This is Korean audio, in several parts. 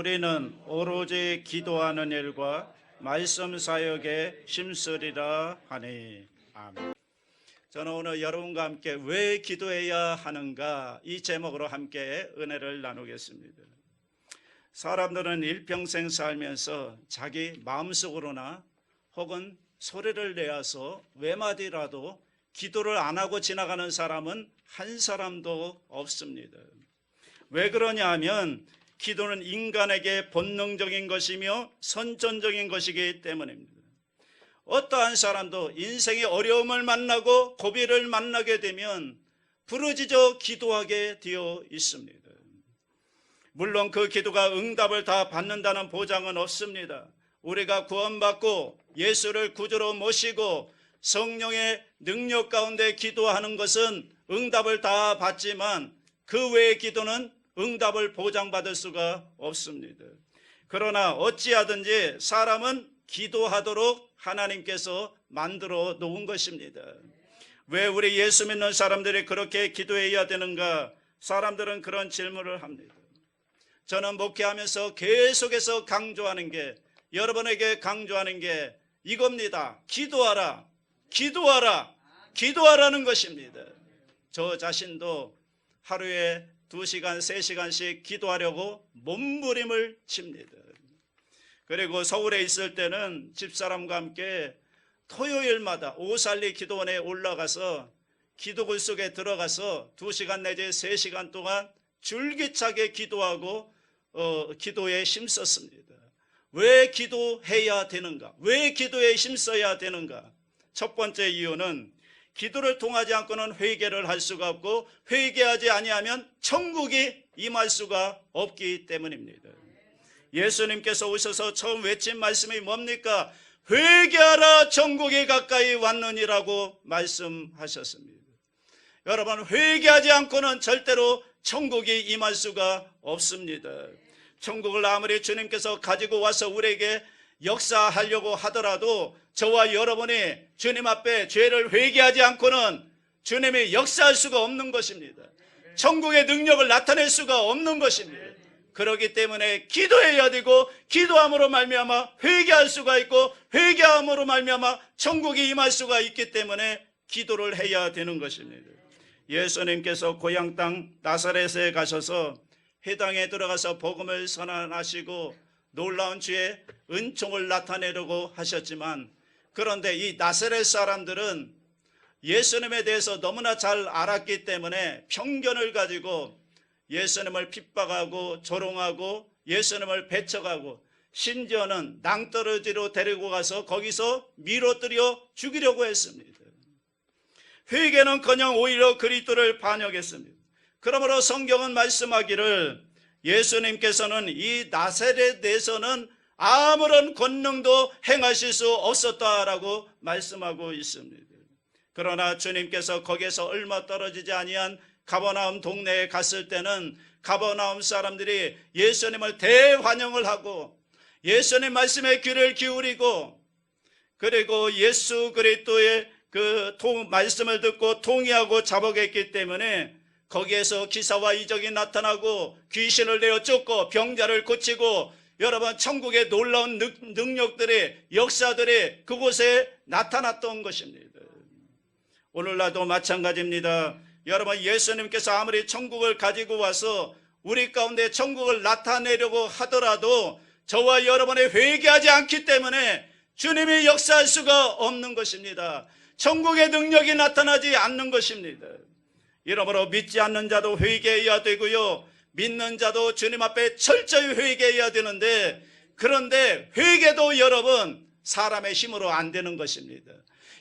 우리는 오로지 기도하는 일과 말씀 사역에 힘쓰리라 하니. 아멘. 저는 오늘 여러분과 함께 왜 기도해야 하는가 이 제목으로 함께 은혜를 나누겠습니다. 사람들은 일평생 살면서 자기 마음속으로나 혹은 소리를 내어서 외마디라도 기도를 안 하고 지나가는 사람은 한 사람도 없습니다. 왜 그러냐 하면 기도는 인간에게 본능적인 것이며 선천적인 것이기 때문입니다. 어떠한 사람도 인생의 어려움을 만나고 고비를 만나게 되면 부르짖어 기도하게 되어 있습니다. 물론 그 기도가 응답을 다 받는다는 보장은 없습니다. 우리가 구원받고 예수를 구주로 모시고 성령의 능력 가운데 기도하는 것은 응답을 다 받지만 그 외의 기도는 응답을 보장받을 수가 없습니다. 그러나 어찌하든지 사람은 기도하도록 하나님께서 만들어 놓은 것입니다. 왜 우리 예수 믿는 사람들이 그렇게 기도해야 되는가? 사람들은 그런 질문을 합니다. 저는 목회하면서 계속해서 강조하는 게, 여러분에게 강조하는 게 이겁니다. 기도하라, 기도하라, 기도하라는 것입니다. 저 자신도 하루에 2시간, 3시간씩 기도하려고 몸부림을 칩니다. 그리고 서울에 있을 때는 집사람과 함께 토요일마다 오살리 기도원에 올라가서 기도굴 속에 들어가서 2시간 내지 3시간 동안 줄기차게 기도하고 기도에 힘썼습니다. 왜 기도해야 되는가? 왜 기도에 힘써야 되는가? 첫 번째 이유는 기도를 통하지 않고는 회개를 할 수가 없고 회개하지 아니하면 천국이 임할 수가 없기 때문입니다. 예수님께서 오셔서 처음 외친 말씀이 뭡니까? 회개하라, 천국이 가까이 왔느니라고 말씀하셨습니다. 여러분, 회개하지 않고는 절대로 천국이 임할 수가 없습니다. 천국을 아무리 주님께서 가지고 와서 우리에게 역사하려고 하더라도 저와 여러분이 주님 앞에 죄를 회개하지 않고는 주님이 역사할 수가 없는 것입니다. 천국의 능력을 나타낼 수가 없는 것입니다. 그렇기 때문에 기도해야 되고 기도함으로 말미암아 회개할 수가 있고 회개함으로 말미암아 천국이 임할 수가 있기 때문에 기도를 해야 되는 것입니다. 예수님께서 고향 땅 나사렛에 가셔서 회당에 들어가서 복음을 선언하시고 놀라운 주의 은총을 나타내려고 하셨지만, 그런데 이 나사렛 사람들은 예수님에 대해서 너무나 잘 알았기 때문에 편견을 가지고 예수님을 핍박하고 조롱하고 예수님을 배척하고 심지어는 낭떠러지로 데리고 가서 거기서 밀어뜨려 죽이려고 했습니다. 회개는커녕 오히려 그리스도를 반역했습니다. 그러므로 성경은 말씀하기를 예수님께서는 이 나사렛에서는 아무런 권능도 행하실 수 없었다라고 말씀하고 있습니다. 그러나 주님께서 거기에서 얼마 떨어지지 아니한 가버나움 동네에 갔을 때는 가버나움 사람들이 예수님을 대환영을 하고 예수님 말씀에 귀를 기울이고 그리고 예수 그리스도의 그 말씀을 듣고 통회하고 자복했기 때문에 거기에서 기사와 이적이 나타나고 귀신을 내어 쫓고 병자를 고치고 여러분 천국의 놀라운 능력들이 역사들이 그곳에 나타났던 것입니다. 오늘날도 마찬가지입니다. 여러분, 예수님께서 아무리 천국을 가지고 와서 우리 가운데 천국을 나타내려고 하더라도 저와 여러분이 회개하지 않기 때문에 주님이 역사할 수가 없는 것입니다. 천국의 능력이 나타나지 않는 것입니다. 이러므로 믿지 않는 자도 회개해야 되고요, 믿는 자도 주님 앞에 철저히 회개해야 되는데, 그런데 회개도 여러분 사람의 힘으로 안 되는 것입니다.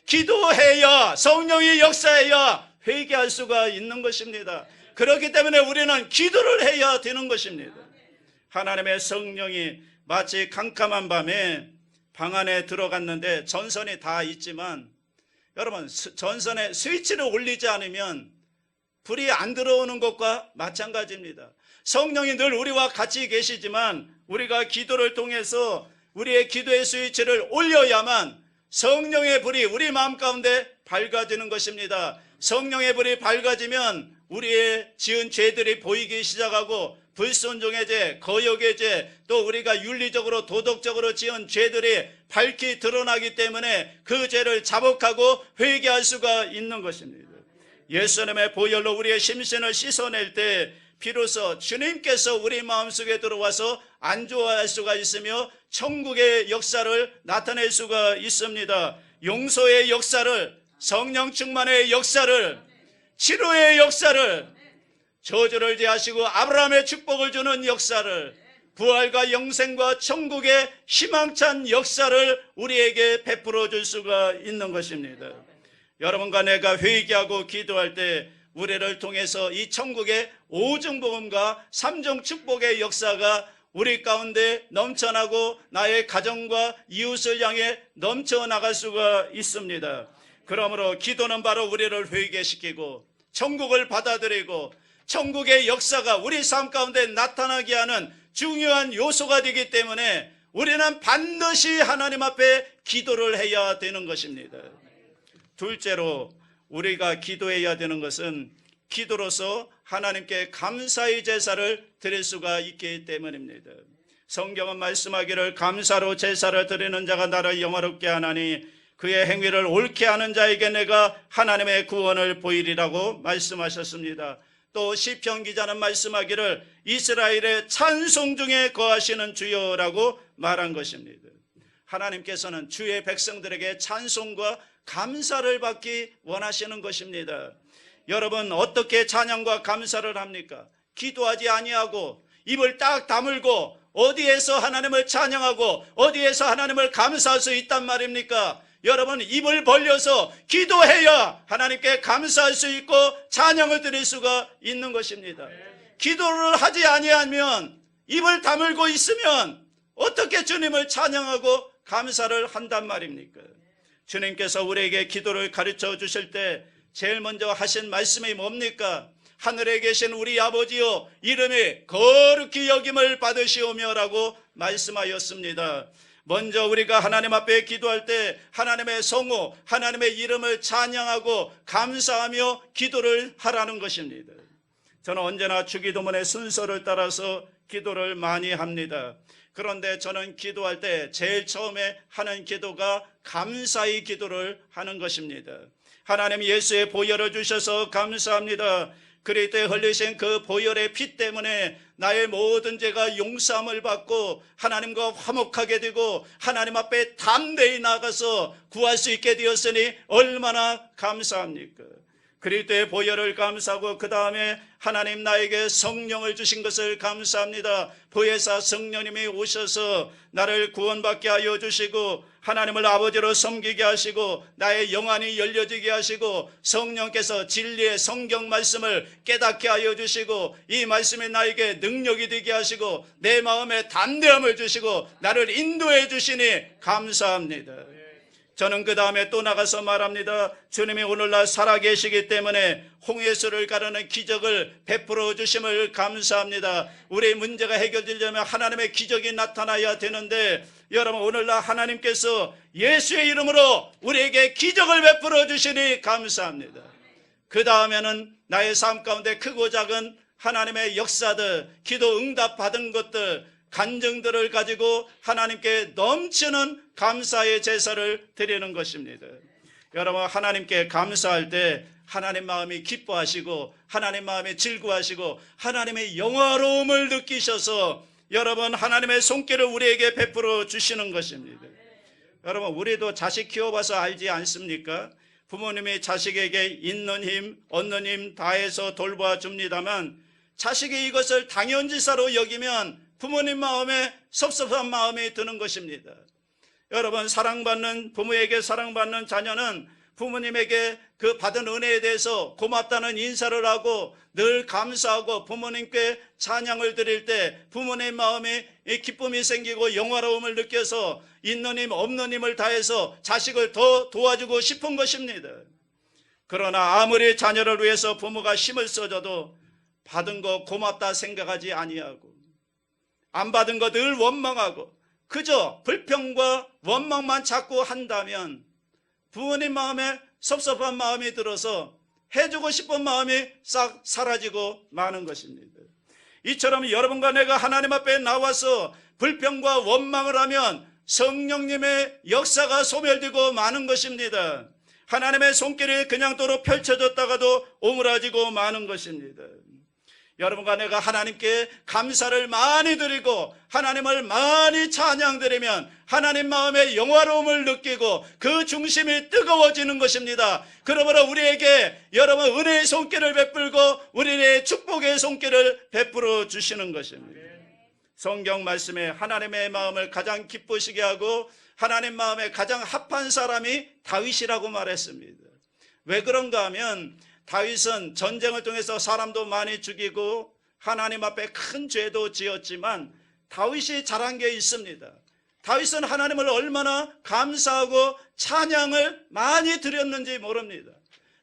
기도해야, 성령이 역사해야 회개할 수가 있는 것입니다. 그렇기 때문에 우리는 기도를 해야 되는 것입니다. 하나님의 성령이 마치 캄캄한 밤에 방 안에 들어갔는데 전선이 다 있지만, 여러분, 전선에 스위치를 올리지 않으면 불이 안 들어오는 것과 마찬가지입니다. 성령이 늘 우리와 같이 계시지만 우리가 기도를 통해서 우리의 기도의 스위치를 올려야만 성령의 불이 우리 마음 가운데 밝아지는 것입니다. 성령의 불이 밝아지면 우리의 지은 죄들이 보이기 시작하고 불순종의 죄, 거역의 죄, 또 우리가 윤리적으로 도덕적으로 지은 죄들이 밝히 드러나기 때문에 그 죄를 자복하고 회개할 수가 있는 것입니다. 예수님의 보혈로 우리의 심신을 씻어낼 때 비로소 주님께서 우리 마음속에 들어와서 안주할 수가 있으며 천국의 역사를 나타낼 수가 있습니다. 용서의 역사를, 성령 충만의 역사를, 치료의 역사를, 저주를 제하시고 아브라함의 축복을 주는 역사를, 부활과 영생과 천국의 희망찬 역사를 우리에게 베풀어 줄 수가 있는 것입니다. 여러분과 내가 회개하고 기도할 때 우리를 통해서 이 천국의 오중복음과 삼중 축복의 역사가 우리 가운데 넘쳐나고 나의 가정과 이웃을 향해 넘쳐나갈 수가 있습니다. 그러므로 기도는 바로 우리를 회개시키고 천국을 받아들이고 천국의 역사가 우리 삶 가운데 나타나게 하는 중요한 요소가 되기 때문에 우리는 반드시 하나님 앞에 기도를 해야 되는 것입니다. 둘째로 우리가 기도해야 되는 것은 기도로서 하나님께 감사의 제사를 드릴 수가 있기 때문입니다. 성경은 말씀하기를 감사로 제사를 드리는 자가 나를 영화롭게 하나니 그의 행위를 옳게 하는 자에게 내가 하나님의 구원을 보이리라고 말씀하셨습니다. 또 시편 기자는 말씀하기를 이스라엘의 찬송 중에 거하시는 주여라고 말한 것입니다. 하나님께서는 주의 백성들에게 찬송과 감사를 받기 원하시는 것입니다. 여러분 어떻게 찬양과 감사를 합니까? 기도하지 아니하고 입을 딱 다물고 어디에서 하나님을 찬양하고 어디에서 하나님을 감사할 수 있단 말입니까? 여러분 입을 벌려서 기도해야 하나님께 감사할 수 있고 찬양을 드릴 수가 있는 것입니다. 기도를 하지 아니하면 입을 다물고 있으면 어떻게 주님을 찬양하고 감사를 한단 말입니까? 주님께서 우리에게 기도를 가르쳐 주실 때 제일 먼저 하신 말씀이 뭡니까? 하늘에 계신 우리 아버지여 이름이 거룩히 여김을 받으시오며라고 말씀하였습니다. 먼저 우리가 하나님 앞에 기도할 때 하나님의 성호, 하나님의 이름을 찬양하고 감사하며 기도를 하라는 것입니다. 저는 언제나 주기도문의 순서를 따라서 기도를 많이 합니다. 그런데 저는 기도할 때 제일 처음에 하는 기도가 감사의 기도를 하는 것입니다. 하나님 예수의 보혈을 주셔서 감사합니다. 그리스도에 흘리신 그 보혈의 피 때문에 나의 모든 죄가 용서함을 받고 하나님과 화목하게 되고 하나님 앞에 담대히 나가서 구할 수 있게 되었으니 얼마나 감사합니까? 그리스도의 보혈을 감사하고 그 다음에 하나님 나에게 성령을 주신 것을 감사합니다. 보혜사 성령님이 오셔서 나를 구원받게 하여 주시고 하나님을 아버지로 섬기게 하시고 나의 영안이 열려지게 하시고 성령께서 진리의 성경 말씀을 깨닫게 하여 주시고 이 말씀이 나에게 능력이 되게 하시고 내 마음에 담대함을 주시고 나를 인도해 주시니 감사합니다. 저는 그 다음에 또 나가서 말합니다. 주님이 오늘날 살아계시기 때문에 홍해수를 가르는 기적을 베풀어 주심을 감사합니다. 우리의 문제가 해결되려면 하나님의 기적이 나타나야 되는데 여러분 오늘날 하나님께서 예수의 이름으로 우리에게 기적을 베풀어 주시니 감사합니다. 그 다음에는 나의 삶 가운데 크고 작은 하나님의 역사들, 기도 응답 받은 것들, 간증들을 가지고 하나님께 넘치는 감사의 제사를 드리는 것입니다. 여러분 하나님께 감사할 때 하나님 마음이 기뻐하시고 하나님 마음이 즐거워하시고 하나님의 영화로움을 느끼셔서 여러분 하나님의 손길을 우리에게 베풀어 주시는 것입니다. 여러분 우리도 자식 키워봐서 알지 않습니까? 부모님이 자식에게 있는 힘, 얻는 힘 다해서 돌봐줍니다만 자식이 이것을 당연지사로 여기면 부모님 마음에 섭섭한 마음이 드는 것입니다. 여러분 사랑받는 부모에게 사랑받는 자녀는 부모님에게 그 받은 은혜에 대해서 고맙다는 인사를 하고 늘 감사하고 부모님께 찬양을 드릴 때 부모님 마음에 기쁨이 생기고 영화로움을 느껴서 있는 힘 없는 힘을 다해서 자식을 더 도와주고 싶은 것입니다. 그러나 아무리 자녀를 위해서 부모가 힘을 써줘도 받은 거 고맙다 생각하지 아니하고 안 받은 거 늘 원망하고 그저 불평과 원망만 자꾸 한다면 부모님 마음에 섭섭한 마음이 들어서 해주고 싶은 마음이 싹 사라지고 마는 것입니다. 이처럼 여러분과 내가 하나님 앞에 나와서 불평과 원망을 하면 성령님의 역사가 소멸되고 마는 것입니다. 하나님의 손길이 그냥 도로 펼쳐졌다가도 오므라지고 마는 것입니다. 여러분과 내가 하나님께 감사를 많이 드리고 하나님을 많이 찬양드리면 하나님 마음의 영화로움을 느끼고 그 중심이 뜨거워지는 것입니다. 그러므로 우리에게 여러분 은혜의 손길을 베풀고 우리의 축복의 손길을 베풀어 주시는 것입니다. 성경 말씀에 하나님의 마음을 가장 기쁘시게 하고 하나님 마음에 가장 합한 사람이 다윗이라고 말했습니다. 왜 그런가 하면 다윗은 전쟁을 통해서 사람도 많이 죽이고 하나님 앞에 큰 죄도 지었지만 다윗이 잘한 게 있습니다. 다윗은 하나님을 얼마나 감사하고 찬양을 많이 드렸는지 모릅니다.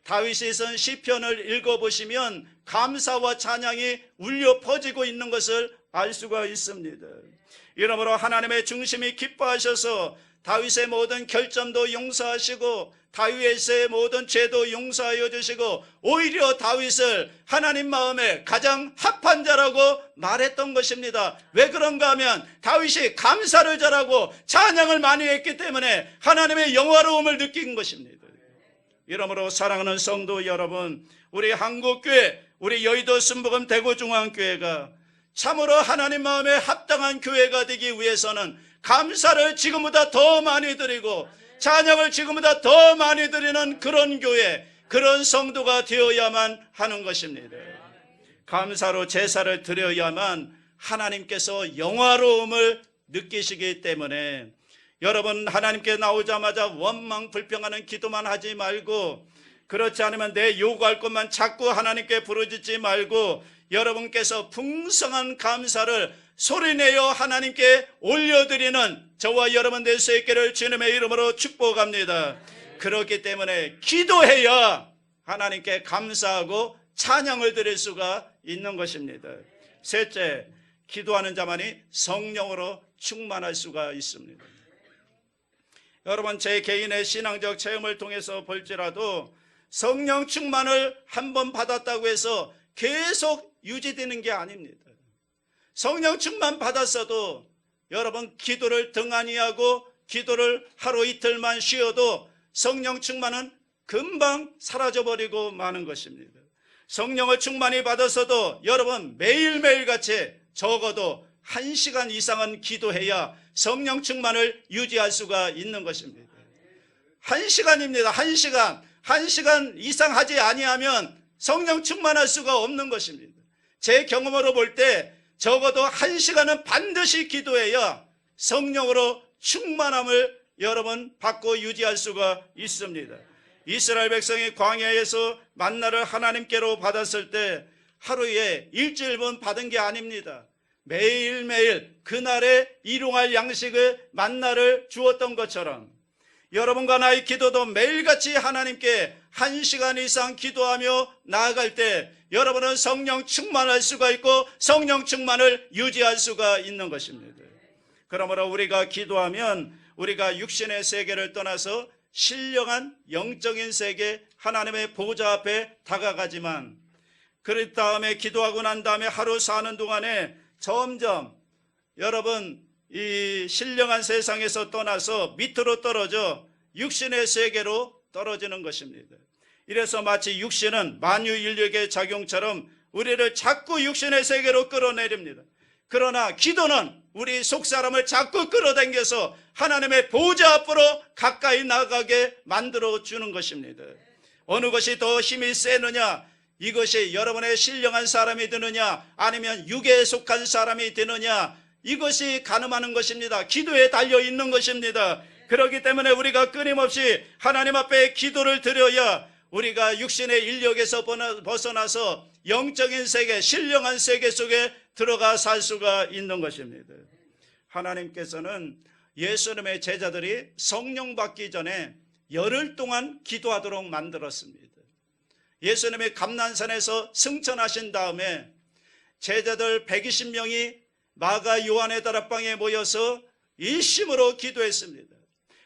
다윗이 쓴 시편을 읽어보시면 감사와 찬양이 울려 퍼지고 있는 것을 알 수가 있습니다. 이러므로 하나님의 중심이 기뻐하셔서 다윗의 모든 결점도 용서하시고 다윗의 모든 죄도 용서하여 주시고 오히려 다윗을 하나님 마음에 가장 합한 자라고 말했던 것입니다. 왜 그런가 하면 다윗이 감사를 잘하고 찬양을 많이 했기 때문에 하나님의 영화로움을 느낀 것입니다. 이러므로 사랑하는 성도 여러분, 우리 한국교회, 우리 여의도 순복음 대구중앙교회가 참으로 하나님 마음에 합당한 교회가 되기 위해서는 감사를 지금보다 더 많이 드리고 찬양을 지금보다 더 많이 드리는 그런 교회, 그런 성도가 되어야만 하는 것입니다. 감사로 제사를 드려야만 하나님께서 영화로움을 느끼시기 때문에 여러분 하나님께 나오자마자 원망 불평하는 기도만 하지 말고, 그렇지 않으면 내 요구할 것만 자꾸 하나님께 부르짖지 말고 여러분께서 풍성한 감사를 소리내어 하나님께 올려드리는 저와 여러분 될 수 있기를 주님의 이름으로 축복합니다. 그렇기 때문에 기도해야 하나님께 감사하고 찬양을 드릴 수가 있는 것입니다. 셋째, 기도하는 자만이 성령으로 충만할 수가 있습니다. 여러분, 제 개인의 신앙적 체험을 통해서 볼지라도 성령 충만을 한번 받았다고 해서 계속 유지되는 게 아닙니다. 성령 충만 받았어도 여러분 기도를 등한히 하고 기도를 하루 이틀만 쉬어도 성령 충만은 금방 사라져버리고 마는 것입니다. 성령을 충만히 받았어도 여러분 매일매일 같이 적어도 1시간 이상은 기도해야 성령 충만을 유지할 수가 있는 것입니다. 1시간입니다. 1시간. 1시간 이상 하지 아니하면 성령 충만할 수가 없는 것입니다. 제 경험으로 볼 때 적어도 1시간은 반드시 기도해야 성령으로 충만함을 여러분 받고 유지할 수가 있습니다. 이스라엘 백성이 광야에서 만나를 하나님께로 받았을 때 하루에 일주일분 받은 게 아닙니다. 매일매일 그날에 일용할 양식을 만나를 주었던 것처럼 여러분과 나의 기도도 매일같이 하나님께 1시간 이상 기도하며 나아갈 때 여러분은 성령 충만할 수가 있고 성령 충만을 유지할 수가 있는 것입니다. 그러므로 우리가 기도하면 우리가 육신의 세계를 떠나서 신령한 영적인 세계 하나님의 보좌 앞에 다가가지만 그 다음에 기도하고 난 다음에 하루 사는 동안에 점점 여러분 이 신령한 세상에서 떠나서 밑으로 떨어져 육신의 세계로 떨어지는 것입니다. 이래서 마치 육신은 만유인력의 작용처럼 우리를 자꾸 육신의 세계로 끌어내립니다. 그러나 기도는 우리 속사람을 자꾸 끌어당겨서 하나님의 보좌 앞으로 가까이 나가게 만들어주는 것입니다. 어느 것이 더 힘이 세느냐, 이것이 여러분의 신령한 사람이 되느냐 아니면 육에 속한 사람이 되느냐, 이것이 가늠하는 것입니다. 기도에 달려있는 것입니다. 그렇기 때문에 우리가 끊임없이 하나님 앞에 기도를 드려야 우리가 육신의 인력에서 벗어나서 영적인 세계, 신령한 세계 속에 들어가 살 수가 있는 것입니다. 하나님께서는 예수님의 제자들이 성령 받기 전에 열흘 동안 기도하도록 만들었습니다. 예수님이 감난산에서 승천하신 다음에 제자들 120명이 마가 요한의 다락방에 모여서 일심으로 기도했습니다.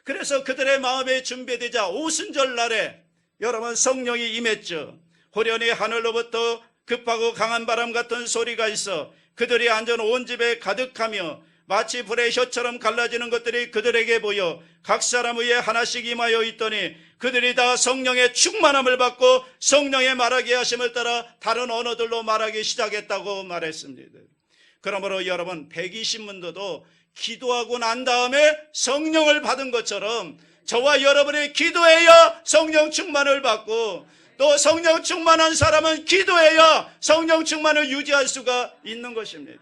그래서 그들의 마음에 준비되자 오순절 날에 여러분 성령이 임했죠. 호련히 하늘로부터 급하고 강한 바람 같은 소리가 있어 그들이 앉은 온 집에 가득하며 마치 불의 혀처럼 갈라지는 것들이 그들에게 보여 각 사람 위에 하나씩 임하여 있더니 그들이 다 성령의 충만함을 받고 성령의 말하게 하심을 따라 다른 언어들로 말하기 시작했다고 말했습니다. 그러므로 여러분 120문도도 기도하고 난 다음에 성령을 받은 것처럼 저와 여러분이 기도해야 성령 충만을 받고 또 성령 충만한 사람은 기도해야 성령 충만을 유지할 수가 있는 것입니다.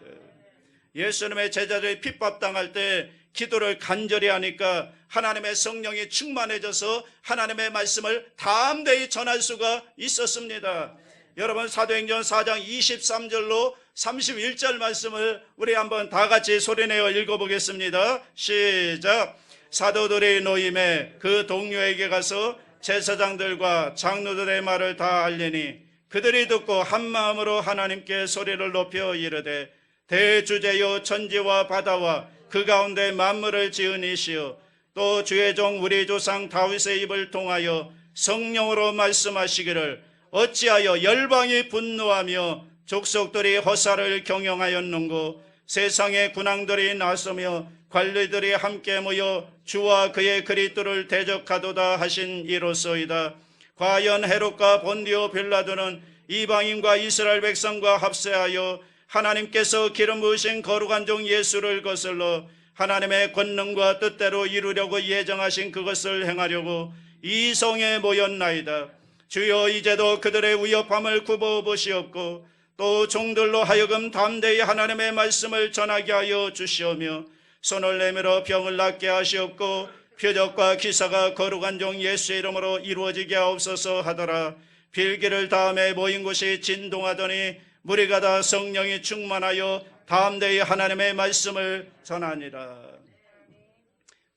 예수님의 제자들이 핍박당할 때 기도를 간절히 하니까 하나님의 성령이 충만해져서 하나님의 말씀을 담대히 전할 수가 있었습니다. 여러분 사도행전 4장 23절로 31절 말씀을 우리 한번 다 같이 소리내어 읽어보겠습니다. 시작. 사도들의 노임에 그 동료에게 가서 제사장들과 장로들의 말을 다 알리니 그들이 듣고 한마음으로 하나님께 소리를 높여 이르되 대주제요 천지와 바다와 그 가운데 만물을 지은 이시여 또 주의 종 우리 조상 다윗의 입을 통하여 성령으로 말씀하시기를 어찌하여 열방이 분노하며 족속들이 허사를 경영하였는고 세상의 군왕들이 나서며 관리들이 함께 모여 주와 그의 그리스도를 대적하도다 하신 이로소이다. 과연 헤롯과 본디오 빌라도는 이방인과 이스라엘 백성과 합세하여 하나님께서 기름 부으신 거룩한 종 예수를 거슬러 하나님의 권능과 뜻대로 이루려고 예정하신 그것을 행하려고 이 성에 모였나이다. 주여 이제도 그들의 위협함을 굽어보시옵고 또 종들로 하여금 담대히 하나님의 말씀을 전하게 하여 주시오며 손을 내밀어 병을 낫게 하시옵고 표적과 기사가 거룩한 종 예수의 이름으로 이루어지게 하옵소서 하더라. 빌기를 다음에 모인 곳이 진동하더니 무리가 다 성령이 충만하여 담대히 하나님의 말씀을 전하니라.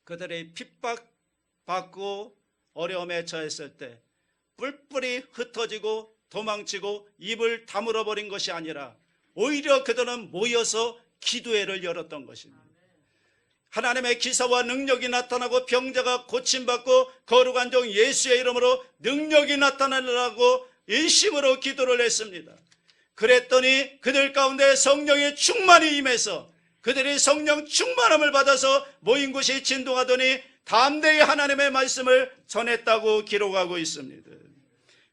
그들이 핍박받고 어려움에 처했을 때 뿔뿔이 흩어지고 도망치고 입을 다물어 버린 것이 아니라 오히려 그들은 모여서 기도회를 열었던 것입니다. 하나님의 기사와 능력이 나타나고 병자가 고침받고 거룩한 종 예수의 이름으로 능력이 나타나려고 일심으로 기도를 했습니다. 그랬더니 그들 가운데 성령의 충만이 임해서 그들이 성령 충만함을 받아서 모인 곳이 진동하더니 담대히 하나님의 말씀을 전했다고 기록하고 있습니다.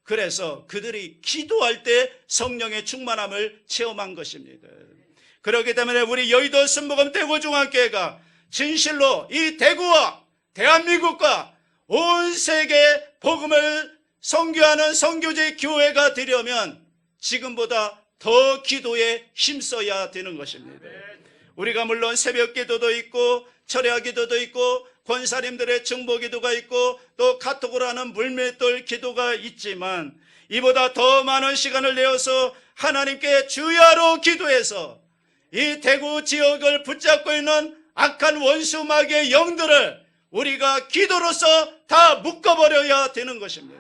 그래서 그들이 기도할 때 성령의 충만함을 체험한 것입니다. 그렇기 때문에 우리 여의도 순복음 대구중앙교회가 진실로 이 대구와 대한민국과 온 세계 복음을 선교하는 선교지 교회가 되려면 지금보다 더 기도에 힘써야 되는 것입니다. 우리가 물론 새벽 기도도 있고 철야 기도도 있고 권사님들의 증보 기도가 있고 또 카톡으로 하는 물맷돌 기도가 있지만 이보다 더 많은 시간을 내어서 하나님께 주야로 기도해서 이 대구 지역을 붙잡고 있는 악한 원수 마귀의 영들을 우리가 기도로서 다 묶어버려야 되는 것입니다.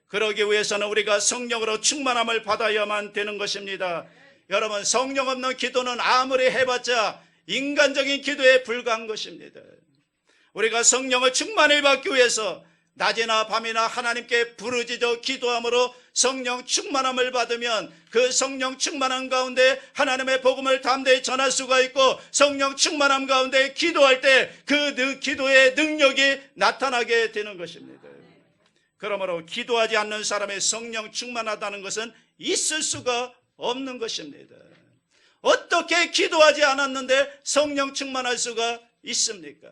그러기 위해서는 우리가 성령으로 충만함을 받아야만 되는 것입니다. 여러분, 성령 없는 기도는 아무리 해봤자 인간적인 기도에 불과한 것입니다. 우리가 성령을 충만히 받기 위해서 낮이나 밤이나 하나님께 부르짖어 기도함으로 성령 충만함을 받으면 그 성령 충만함 가운데 하나님의 복음을 담대히 전할 수가 있고 성령 충만함 가운데 기도할 때 그 기도의 능력이 나타나게 되는 것입니다. 그러므로 기도하지 않는 사람의 성령 충만하다는 것은 있을 수가 없는 것입니다. 어떻게 기도하지 않았는데 성령 충만할 수가 있습니까?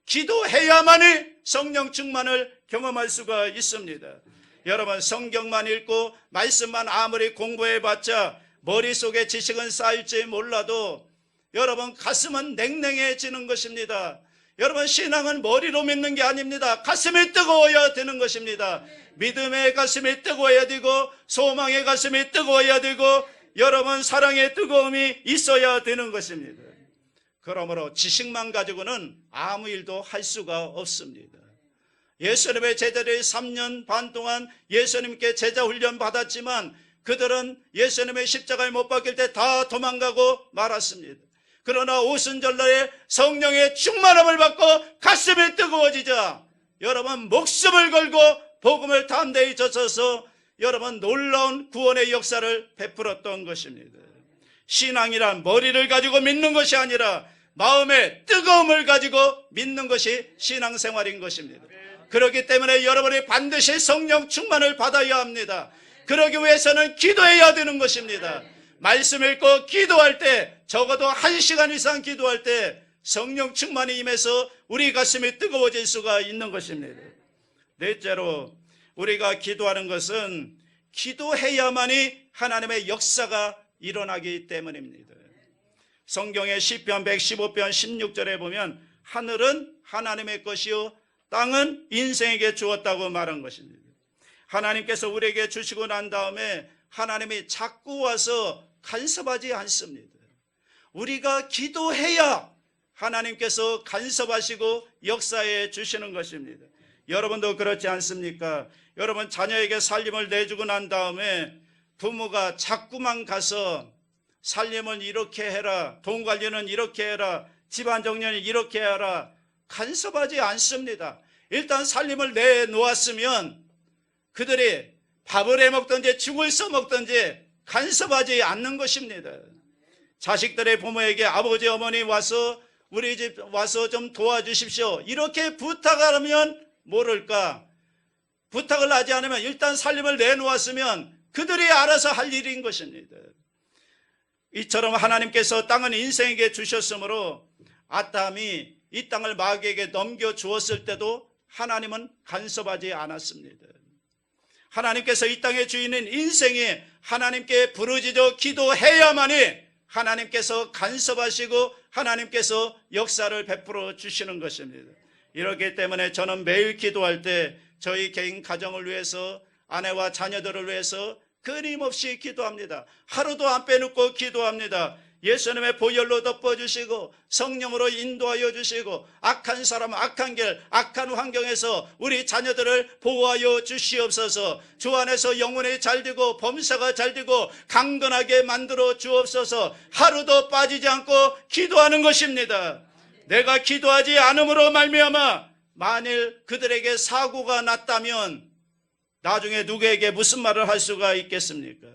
기도해야만이 성령 충만을 경험할 수가 있습니다. 여러분, 성경만 읽고 말씀만 아무리 공부해봤자 머릿속에 지식은 쌓일지 몰라도 여러분 가슴은 냉랭해지는 것입니다. 여러분, 신앙은 머리로 믿는 게 아닙니다. 가슴이 뜨거워야 되는 것입니다. 믿음의 가슴이 뜨거워야 되고 소망의 가슴이 뜨거워야 되고 여러분 사랑의 뜨거움이 있어야 되는 것입니다. 그러므로 지식만 가지고는 아무 일도 할 수가 없습니다. 예수님의 제자들이 3년 반 동안 예수님께 제자 훈련 받았지만 그들은 예수님의 십자가에 못 박힐 때 다 도망가고 말았습니다. 그러나 오순절날에 성령의 충만함을 받고 가슴이 뜨거워지자 여러분 목숨을 걸고 복음을 담대히 젖어서 여러분 놀라운 구원의 역사를 베풀었던 것입니다. 신앙이란 머리를 가지고 믿는 것이 아니라 마음의 뜨거움을 가지고 믿는 것이 신앙생활인 것입니다. 그렇기 때문에 여러분이 반드시 성령 충만을 받아야 합니다. 그러기 위해서는 기도해야 되는 것입니다. 말씀 읽고 기도할 때, 적어도 1시간 이상 기도할 때 성령 충만이 임해서 우리 가슴이 뜨거워질 수가 있는 것입니다. 넷째로, 우리가 기도하는 것은 기도해야만이 하나님의 역사가 일어나기 때문입니다. 성경의 시편 115편 16절에 보면 하늘은 하나님의 것이요 땅은 인생에게 주었다고 말한 것입니다. 하나님께서 우리에게 주시고 난 다음에 하나님이 자꾸 와서 간섭하지 않습니다. 우리가 기도해야 하나님께서 간섭하시고 역사해 주시는 것입니다. 여러분도 그렇지 않습니까? 여러분 자녀에게 살림을 내주고 난 다음에 부모가 자꾸만 가서 살림을 이렇게 해라, 돈 관리는 이렇게 해라, 집안 정리는 이렇게 해라, 간섭하지 않습니다. 일단 살림을 내놓았으면 그들이 밥을 해먹든지 죽을 써먹든지 간섭하지 않는 것입니다. 자식들의 부모에게 아버지 어머니 와서 우리 집 와서 좀 도와주십시오 이렇게 부탁하면 모를까? 부탁을 하지 않으면 일단 살림을 내놓았으면 그들이 알아서 할 일인 것입니다. 이처럼 하나님께서 땅은 인생에게 주셨으므로 아담이 이 땅을 마귀에게 넘겨주었을 때도 하나님은 간섭하지 않았습니다. 하나님께서 이 땅의 주인인 인생이 하나님께 부르짖어 기도해야만이 하나님께서 간섭하시고 하나님께서 역사를 베풀어 주시는 것입니다. 이렇기 때문에 저는 매일 기도할 때 저희 개인 가정을 위해서, 아내와 자녀들을 위해서 끊임없이 기도합니다. 하루도 안 빼놓고 기도합니다. 예수님의 보혈로 덮어주시고 성령으로 인도하여 주시고 악한 사람, 악한 길, 악한 환경에서 우리 자녀들을 보호하여 주시옵소서. 주 안에서 영혼이 잘되고 범사가 잘되고 강건하게 만들어 주옵소서. 하루도 빠지지 않고 기도하는 것입니다. 내가 기도하지 않음으로 말미암아 만일 그들에게 사고가 났다면 나중에 누구에게 무슨 말을 할 수가 있겠습니까?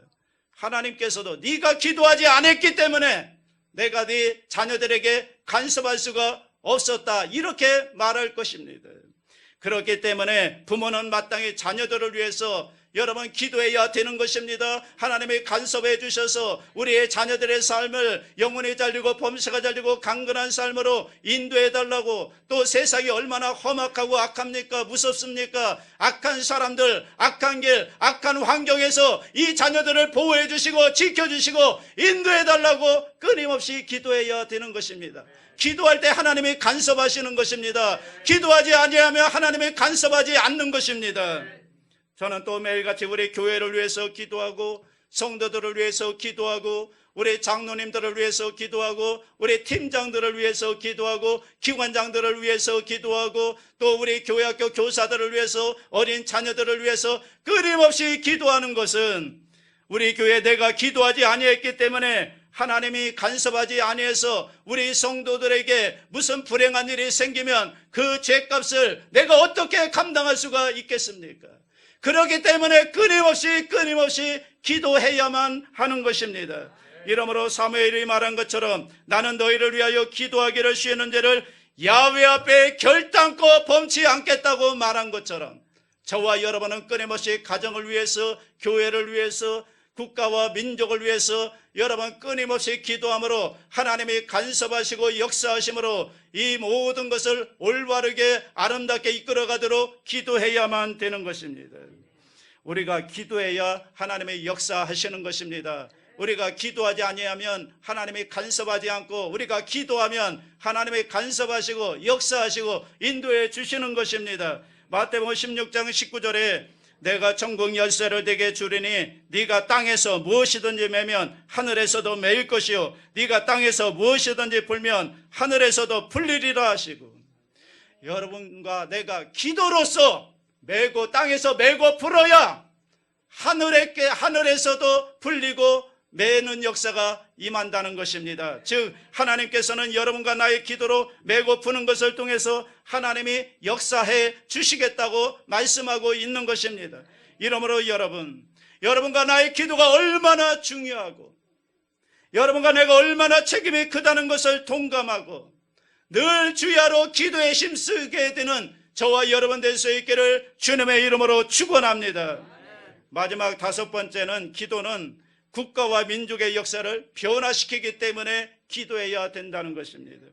하나님께서도 네가 기도하지 않았기 때문에 내가 네 자녀들에게 간섭할 수가 없었다 이렇게 말할 것입니다. 그렇기 때문에 부모는 마땅히 자녀들을 위해서 여러분 기도해야 되는 것입니다. 하나님이 간섭해 주셔서 우리의 자녀들의 삶을 영혼이 잘되고 범사가 잘되고 강건한 삶으로 인도해 달라고. 또 세상이 얼마나 험악하고 악합니까? 무섭습니까? 악한 사람들, 악한 길, 악한 환경에서 이 자녀들을 보호해 주시고 지켜주시고 인도해 달라고 끊임없이 기도해야 되는 것입니다. 기도할 때 하나님이 간섭하시는 것입니다. 기도하지 아니하면 하나님이 간섭하지 않는 것입니다. 저는 또 매일같이 우리 교회를 위해서 기도하고 성도들을 위해서 기도하고 우리 장로님들을 위해서 기도하고 우리 팀장들을 위해서 기도하고 기관장들을 위해서 기도하고 또 우리 교회학교 교사들을 위해서 어린 자녀들을 위해서 끊임없이 기도하는 것은 우리 교회 내가 기도하지 아니했기 때문에 하나님이 간섭하지 아니해서 우리 성도들에게 무슨 불행한 일이 생기면 그 죄값을 내가 어떻게 감당할 수가 있겠습니까? 그렇기 때문에 끊임없이 기도해야만 하는 것입니다. 이러므로 사무엘이 말한 것처럼 나는 너희를 위하여 기도하기를 쉬는 죄를 야훼 앞에 결단코 범치 않겠다고 말한 것처럼 저와 여러분은 끊임없이 가정을 위해서, 교회를 위해서, 국가와 민족을 위해서 여러분 끊임없이 기도함으로 하나님이 간섭하시고 역사하심으로 이 모든 것을 올바르게 아름답게 이끌어가도록 기도해야만 되는 것입니다. 우리가 기도해야 하나님의 역사하시는 것입니다. 우리가 기도하지 아니하면 하나님이 간섭하지 않고 우리가 기도하면 하나님이 간섭하시고 역사하시고 인도해 주시는 것입니다. 마태복음 16장 19절에 내가 천국 열쇠를 네게 주리니 네가 땅에서 무엇이든지 매면 하늘에서도 매일 것이요 네가 땅에서 무엇이든지 풀면 하늘에서도 풀리리라 하시고, 여러분과 내가 기도로서 매고 땅에서 매고 풀어야 하늘에서도 풀리고 매는 역사가 임한다는 것입니다. 즉 하나님께서는 여러분과 나의 기도로 매고 푸는 것을 통해서 하나님이 역사해 주시겠다고 말씀하고 있는 것입니다. 이러므로 여러분과 나의 기도가 얼마나 중요하고 여러분과 내가 얼마나 책임이 크다는 것을 동감하고 늘 주야로 기도에 힘쓰게 되는 저와 여러분 될 수 있기를 주님의 이름으로 축원합니다. 마지막 5번째는 기도는 국가와 민족의 역사를 변화시키기 때문에 기도해야 된다는 것입니다.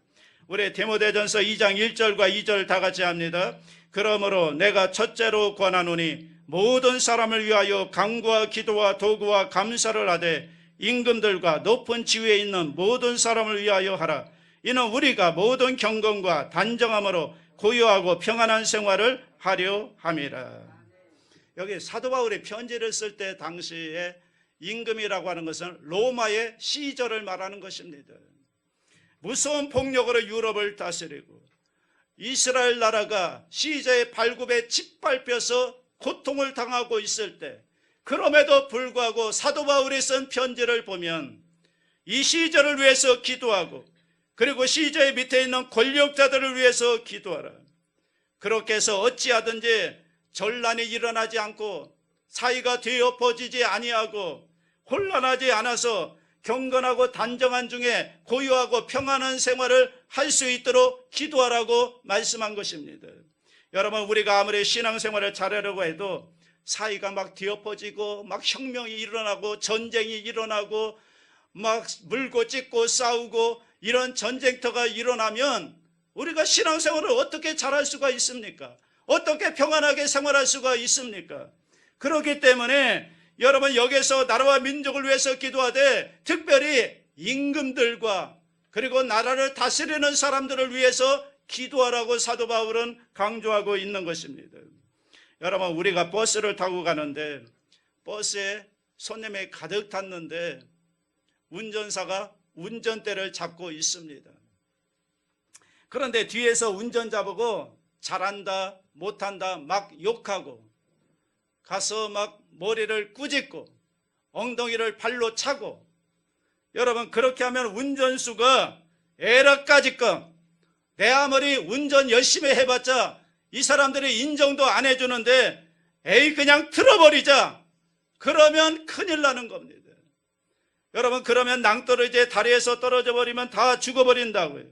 우리 디모데전서 2장 1절과 2절 다 같이 합니다. 그러므로 내가 첫째로 권하노니 모든 사람을 위하여 간구와 기도와 도구와 감사를 하되 임금들과 높은 지위에 있는 모든 사람을 위하여 하라. 이는 우리가 모든 경건과 단정함으로 고요하고 평안한 생활을 하려 함이라. 여기 사도 바울이 편지를 쓸 때 당시에 임금이라고 하는 것은 로마의 시저를 말하는 것입니다. 무서운 폭력으로 유럽을 다스리고 이스라엘 나라가 시저의 발굽에 짓밟혀서 고통을 당하고 있을 때, 그럼에도 불구하고 사도 바울이 쓴 편지를 보면 이 시저를 위해서 기도하고 그리고 시저의 밑에 있는 권력자들을 위해서 기도하라. 그렇게 해서 어찌하든지 전란이 일어나지 않고 사이가 뒤엎어지지 아니하고 혼란하지 않아서 경건하고 단정한 중에 고요하고 평안한 생활을 할 수 있도록 기도하라고 말씀한 것입니다. 여러분, 우리가 아무리 신앙생활을 잘하려고 해도 사이가 막 뒤엎어지고 막 혁명이 일어나고 전쟁이 일어나고 막 물고 찢고 싸우고 이런 전쟁터가 일어나면 우리가 신앙생활을 어떻게 잘할 수가 있습니까? 어떻게 평안하게 생활할 수가 있습니까? 그렇기 때문에 여러분, 여기서 나라와 민족을 위해서 기도하되 특별히 임금들과 그리고 나라를 다스리는 사람들을 위해서 기도하라고 사도 바울은 강조하고 있는 것입니다. 여러분, 우리가 버스를 타고 가는데 버스에 손님이 가득 탔는데 운전사가 운전대를 잡고 있습니다. 그런데 뒤에서 운전자 보고 잘한다 못한다 막 욕하고 가서 막 머리를 꾸짖고 엉덩이를 발로 차고, 여러분, 그렇게 하면 운전수가 에러까짓끔 내 아무리 운전 열심히 해봤자 이 사람들이 인정도 안 해주는데 에이 그냥 틀어버리자, 그러면 큰일 나는 겁니다. 여러분, 그러면 낭떠러지에 다리에서 떨어져 버리면 다 죽어버린다고요.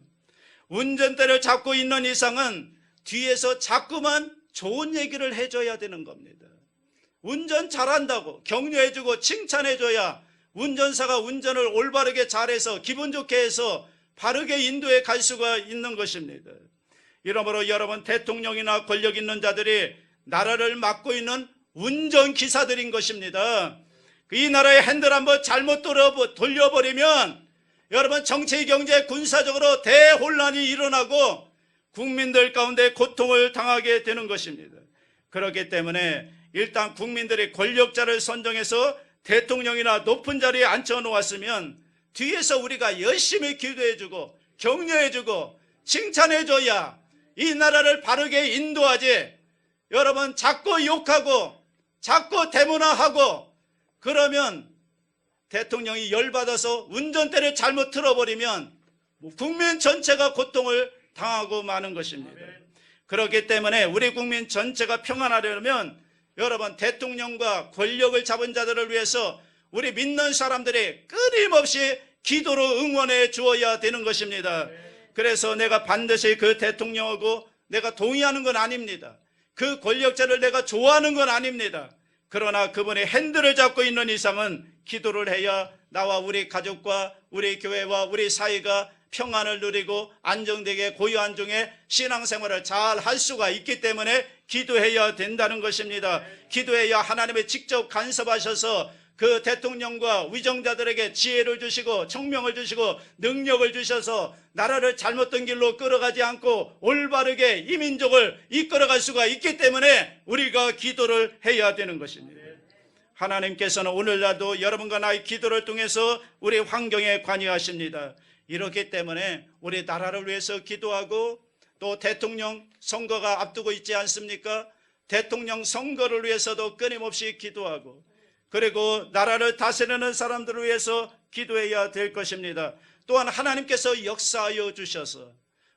운전대를 잡고 있는 이상은 뒤에서 자꾸만 좋은 얘기를 해줘야 되는 겁니다. 운전 잘한다고 격려해주고 칭찬해줘야 운전사가 운전을 올바르게 잘해서 기분 좋게 해서 바르게 인도해 갈 수가 있는 것입니다. 이러므로 여러분, 대통령이나 권력 있는 자들이 나라를 맡고 있는 운전기사들인 것입니다. 이 나라의 핸들 한번 잘못 돌려버리면 여러분, 정치, 경제, 군사적으로 대혼란이 일어나고 국민들 가운데 고통을 당하게 되는 것입니다. 그렇기 때문에 일단 국민들이 권력자를 선정해서 대통령이나 높은 자리에 앉혀놓았으면 뒤에서 우리가 열심히 기도해주고 격려해주고 칭찬해줘야 이 나라를 바르게 인도하지, 여러분, 자꾸 욕하고 자꾸 대문화하고 그러면 대통령이 열받아서 운전대를 잘못 틀어버리면 국민 전체가 고통을 당하고 마는 것입니다. 그렇기 때문에 우리 국민 전체가 평안하려면 여러분, 대통령과 권력을 잡은 자들을 위해서 우리 믿는 사람들이 끊임없이 기도로 응원해 주어야 되는 것입니다. 그래서 내가 반드시 그 대통령하고 내가 동의하는 건 아닙니다. 그 권력자를 내가 좋아하는 건 아닙니다. 그러나 그분의 핸들을 잡고 있는 이상은 기도를 해야 나와 우리 가족과 우리 교회와 우리 사회가 평안을 누리고 안정되게 고요한 중에 신앙생활을 잘 할 수가 있기 때문에 기도해야 된다는 것입니다. 기도해야 하나님이 직접 간섭하셔서 그 대통령과 위정자들에게 지혜를 주시고 청명을 주시고 능력을 주셔서 나라를 잘못된 길로 끌어가지 않고 올바르게 이 민족을 이끌어갈 수가 있기 때문에 우리가 기도를 해야 되는 것입니다. 하나님께서는 오늘날도 여러분과 나의 기도를 통해서 우리 환경에 관여하십니다. 이렇기 때문에 우리 나라를 위해서 기도하고 또 대통령 선거가 앞두고 있지 않습니까? 대통령 선거를 위해서도 끊임없이 기도하고 그리고 나라를 다스리는 사람들을 위해서 기도해야 될 것입니다. 또한 하나님께서 역사하여 주셔서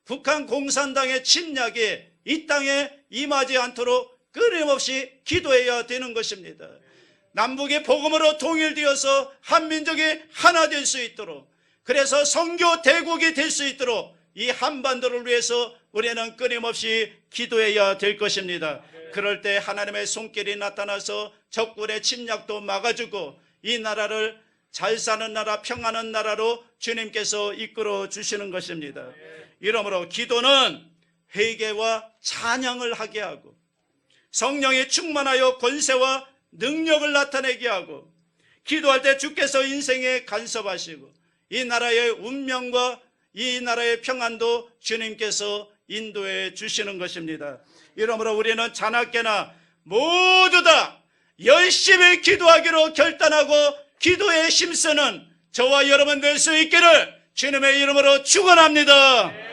북한 공산당의 침략이 이 땅에 임하지 않도록 끊임없이 기도해야 되는 것입니다. 남북이 복음으로 통일되어서 한민족이 하나 될 수 있도록, 그래서 선교 대국이 될 수 있도록 이 한반도를 위해서 우리는 끊임없이 기도해야 될 것입니다. 그럴 때 하나님의 손길이 나타나서 적군의 침략도 막아주고 이 나라를 잘 사는 나라, 평안한 나라로 주님께서 이끌어 주시는 것입니다. 이러므로 기도는 회개와 찬양을 하게 하고 성령이 충만하여 권세와 능력을 나타내게 하고, 기도할 때 주께서 인생에 간섭하시고 이 나라의 운명과 이 나라의 평안도 주님께서 인도해 주시는 것입니다. 이러므로 우리는 자나깨나 모두 다 열심히 기도하기로 결단하고 기도에 힘쓰는 저와 여러분 될 수 있기를 주님의 이름으로 축원합니다.